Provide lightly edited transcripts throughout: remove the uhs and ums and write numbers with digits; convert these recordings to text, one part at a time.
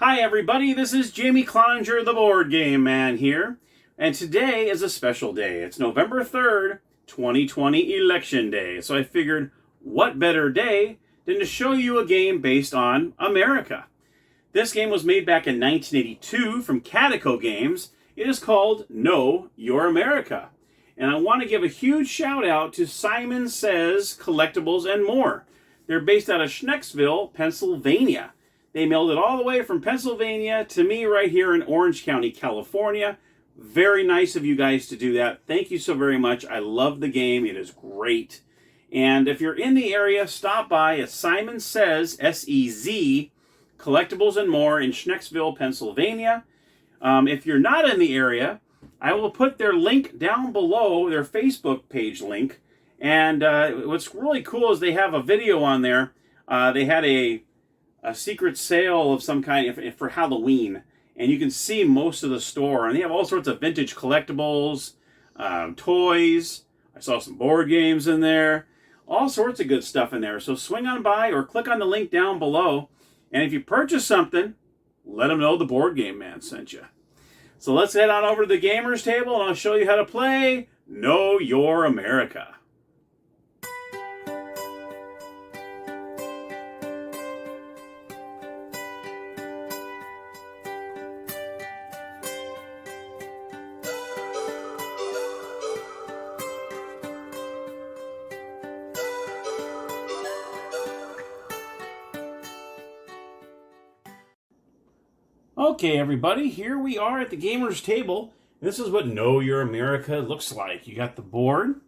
Hi everybody, this is Jamie Cloninger, the Board Game Man here, and today is a special day. It's November 3rd, 2020 Election Day, so I figured what better day than to show you a game based on America. This game was made back in 1982 from Cadaco Games. It is called Know Your America, and I want to give a huge shout out to Simon Says Collectables and More. They're based out of Schnecksville, Pennsylvania. They mailed it all the way from Pennsylvania to me right here in Orange County, California. Very nice of you guys to do that. Thank you so very much. I love the game. It is great. And if you're in the area, stop by at Simon Says, S-E-Z, Collectables and More in Schnecksville, Pennsylvania. If you're not in the area, I will put their link down below, their Facebook page link. And what's really cool is they have a video on there. They had a secret sale of some kind for Halloween, and you can see most of the store, and they have all sorts of vintage collectibles, toys. I saw some board games in there, all sorts of good stuff in there. So swing on by or click on the link down below, and if you purchase something, let them know the Board Game Man sent you. So let's head on over to the gamers table, and I'll show you how to play Know Your America. Okay, everybody, here we are at the gamers table. This is what Know Your America looks like. You got the board,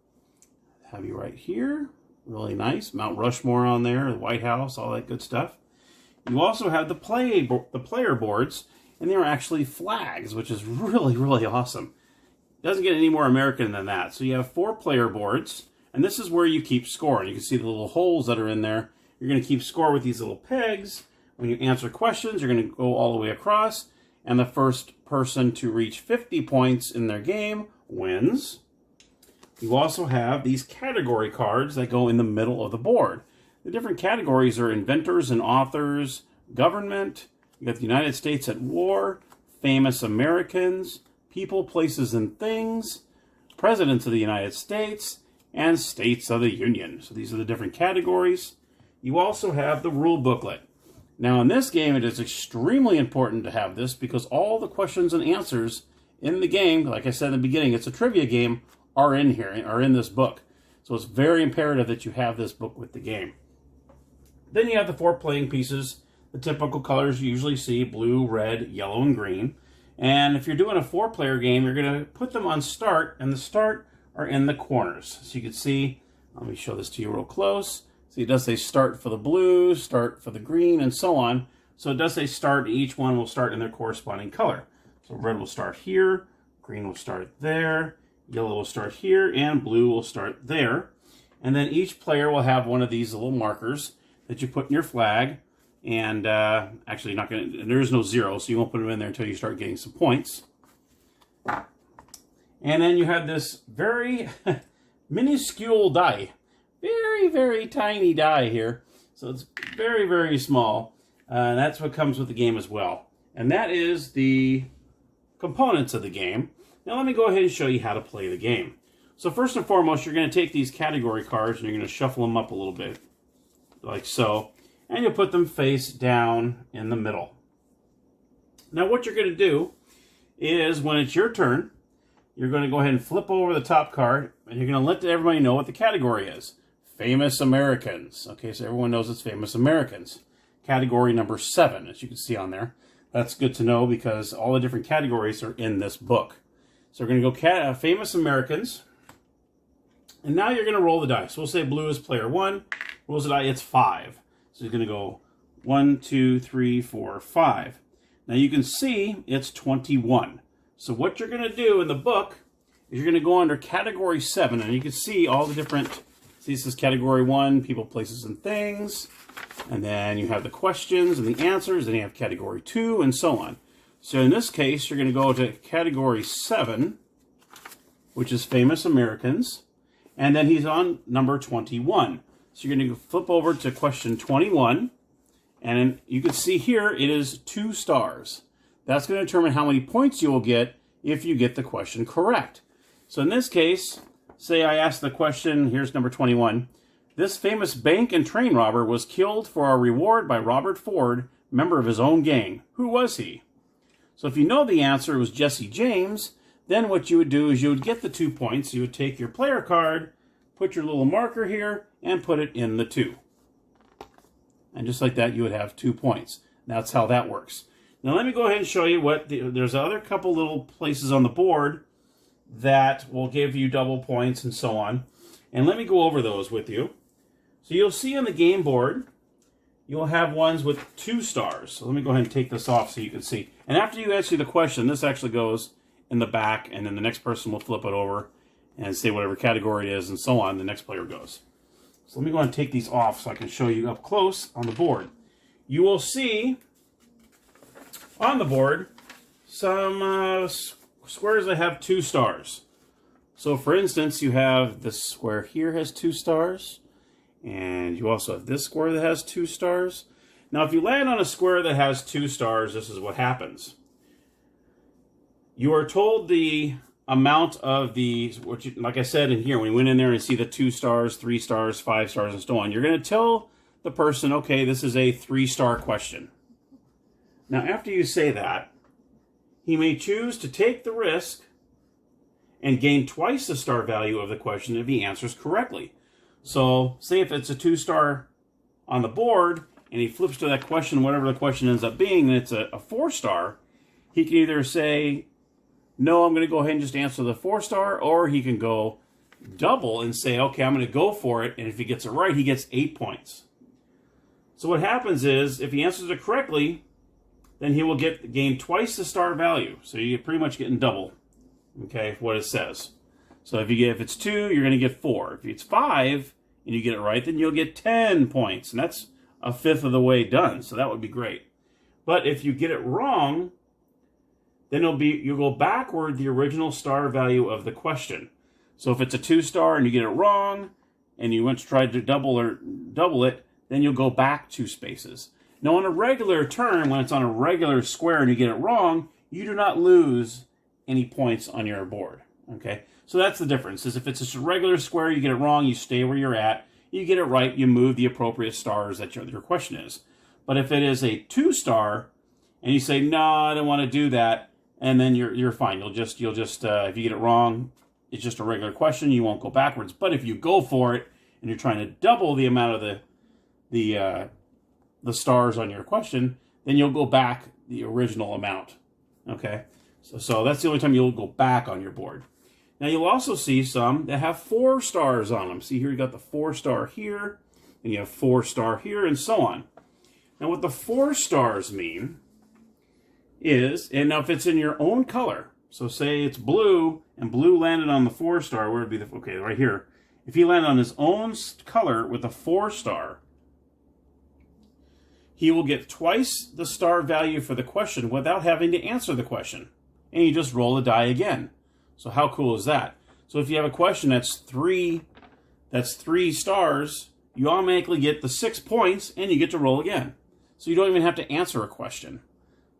have you right here, really nice. Mount Rushmore on there, the White House, all that good stuff. You also have the player boards, and they're actually flags, which is really, really awesome. It doesn't get any more American than that. So you have 4 player boards, and this is where you keep score. You can see the little holes that are in there. You're going to keep score with these little pegs. When you answer questions, you're going to go all the way across, and the first person to reach 50 points in their game wins. You also have these category cards that go in the middle of the board. The different categories are inventors and authors, government, you got the United States at war, famous Americans, people, places, and things, presidents of the United States, and states of the Union. So these are the different categories. You also have the rule booklet. Now, in this game, it is extremely important to have this because all the questions and answers in the game, like I said in the beginning, it's a trivia game, are in here, are in this book. So it's very imperative that you have this book with the game. Then you have the 4 playing pieces, the typical colors you usually see, blue, red, yellow, and green. And if you're doing a 4-player game, you're going to put them on start, and the start are in the corners. So you can see, let me show this to you real close. See, it does say start for the blue, start for the green, and so on. So it does say start. Each one will start in their corresponding color. So red will start here, green will start there, yellow will start here, and blue will start there. And then each player will have one of these little markers that you put in your flag. And actually, there is no 0, so you won't put them in there until you start getting some points. And then you have this very minuscule die. Very, very tiny die here. So it's very, very small. And that's what comes with the game as well. And that is the components of the game. Now let me go ahead and show you how to play the game. So first and foremost, you're going to take these category cards and you're going to shuffle them up a little bit. Like so. And you'll put them face down in the middle. Now what you're going to do is when it's your turn, you're going to go ahead and flip over the top card and you're going to let everybody know what the category is. Famous Americans. Okay, so everyone knows it's Famous Americans. Category number 7, as you can see on there. That's good to know because all the different categories are in this book. So we're going to go Famous Americans. And now you're going to roll the dice. We'll say blue is player 1. Rolls the die, it's 5. So you're going to go 1, 2, 3, 4, 5. Now you can see it's 21. So what you're going to do in the book is you're going to go under category 7. And you can see all the different... This is category 1, people, places, and things. And then you have the questions and the answers. Then you have category 2 and so on. So in this case, you're going to go to category 7, which is Famous Americans. And then he's on number 21. So you're going to flip over to question 21. And you can see here it is 2 stars. That's going to determine how many points you will get if you get the question correct. So in this case, say I ask the question, here's number 21. This famous bank and train robber was killed for a reward by Robert Ford, member of his own gang. Who was he? So if you know the answer was Jesse James, then what you would do is you would get the 2 points. You would take your player card, put your little marker here, and put it in the 2. And just like that, you would have 2 points. That's how that works. Now let me go ahead and show you what, there's other couple little places on the board that will give you double points and so on. And let me go over those with you. So you'll see on the game board, you'll have ones with 2 stars. So let me go ahead and take this off so you can see. And after you answer the question, this actually goes in the back, and then the next person will flip it over and say whatever category it is, and so on. The next player goes. So let me go ahead and take these off so I can show you up close on the board. You will see on the board some squares that have 2 stars. So for instance, you have this square here has 2 stars. And you also have this square that has 2 stars. Now, if you land on a square that has 2 stars, this is what happens. You are told the amount of the, like I said in here, when you went in there and see the 2 stars, 3 stars, 5 stars, and so on, you're going to tell the person, okay, this is a 3-star question. Now, after you say that, he may choose to take the risk and gain twice the star value of the question if he answers correctly. So, say if it's a 2-star on the board, and he flips to that question, whatever the question ends up being, and it's a 4-star, he can either say, no, I'm going to go ahead and just answer the 4-star, or he can go double and say, okay, I'm going to go for it, and if he gets it right, he gets 8 points. So what happens is, if he answers it correctly, then he will gain twice the star value. So you're pretty much getting double, okay, what it says. So if it's 2, you're going to get 4. If it's 5 and you get it right, then you'll get 10 points. And that's a fifth of the way done. So that would be great. But if you get it wrong, then you'll go backward the original star value of the question. So if it's a 2-star and you get it wrong, and you went to try to double it, then you'll go back 2 spaces. Now on a regular turn, when it's on a regular square and you get it wrong, you do not lose any points on your board. Okay? So that's the difference, is if it's just a regular square, you get it wrong, you stay where you're at. You get it right, you move the appropriate stars that your question is. But if it is a 2-star, and you say, no, I don't want to do that, and then you're fine. You'll just if you get it wrong, it's just a regular question, you won't go backwards. But if you go for it, and you're trying to double the amount of the stars on your question, then you'll go back the original amount. Okay? So that's the only time you'll go back on your board. Now, you'll also see some that have 4 stars on them. See here, you got the 4-star here, and you have 4-star here, and so on. Now, what the 4 stars mean is, and now if it's in your own color, so say it's blue, and blue landed on the 4-star, where would be the, okay, right here. If he landed on his own color with a 4-star, he will get twice the star value for the question without having to answer the question. And you just roll the die again. So how cool is that? So if you have a question that's 3 stars, you automatically get the 6 points and you get to roll again. So you don't even have to answer a question.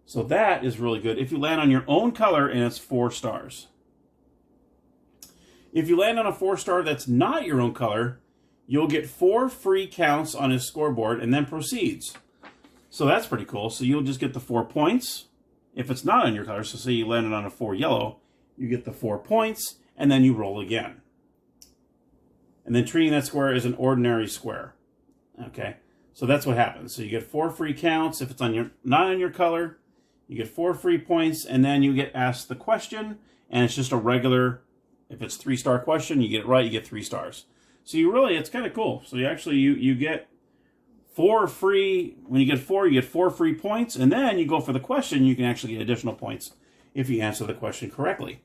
So that is really good if you land on your own color and it's 4 stars. If you land on a 4-star that's not your own color, you'll get 4 free counts on his scoreboard and then proceeds. So that's pretty cool. So you'll just get the 4 points if it's not on your color. So say you landed on a 4 yellow, you get the 4 points, and then you roll again. And then treating that square as an ordinary square. Okay, so that's what happens. So you get 4 free counts. If it's not on your color, you get 4 free points, and then you get asked the question, and it's just a regular, if it's 3-star question, you get it right, you get 3 stars. So it's kind of cool. So you get 4 free, when you get 4, you get 4 free points, and then you go for the question, you can actually get additional points if you answer the question correctly.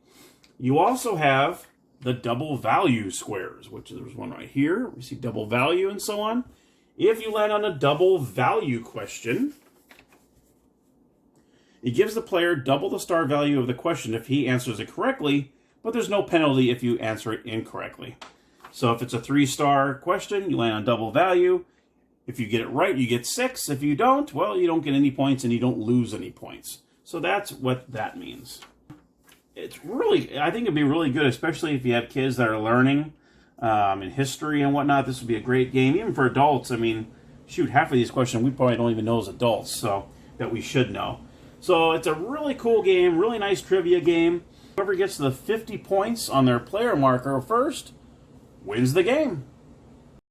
You also have the double value squares, which there's one right here. We see double value and so on. If you land on a double value question, it gives the player double the star value of the question if he answers it correctly, but there's no penalty if you answer it incorrectly. So if it's a 3-star question, you land on double value. If you get it right, you get 6. If you don't, well, you don't get any points and you don't lose any points. So that's what that means. It's really, I think it'd be really good, especially if you have kids that are learning in history and whatnot. This would be a great game, even for adults. I mean, shoot, half of these questions we probably don't even know as adults, so that we should know. So it's a really cool game, really nice trivia game. Whoever gets the 50 points on their player marker first wins the game.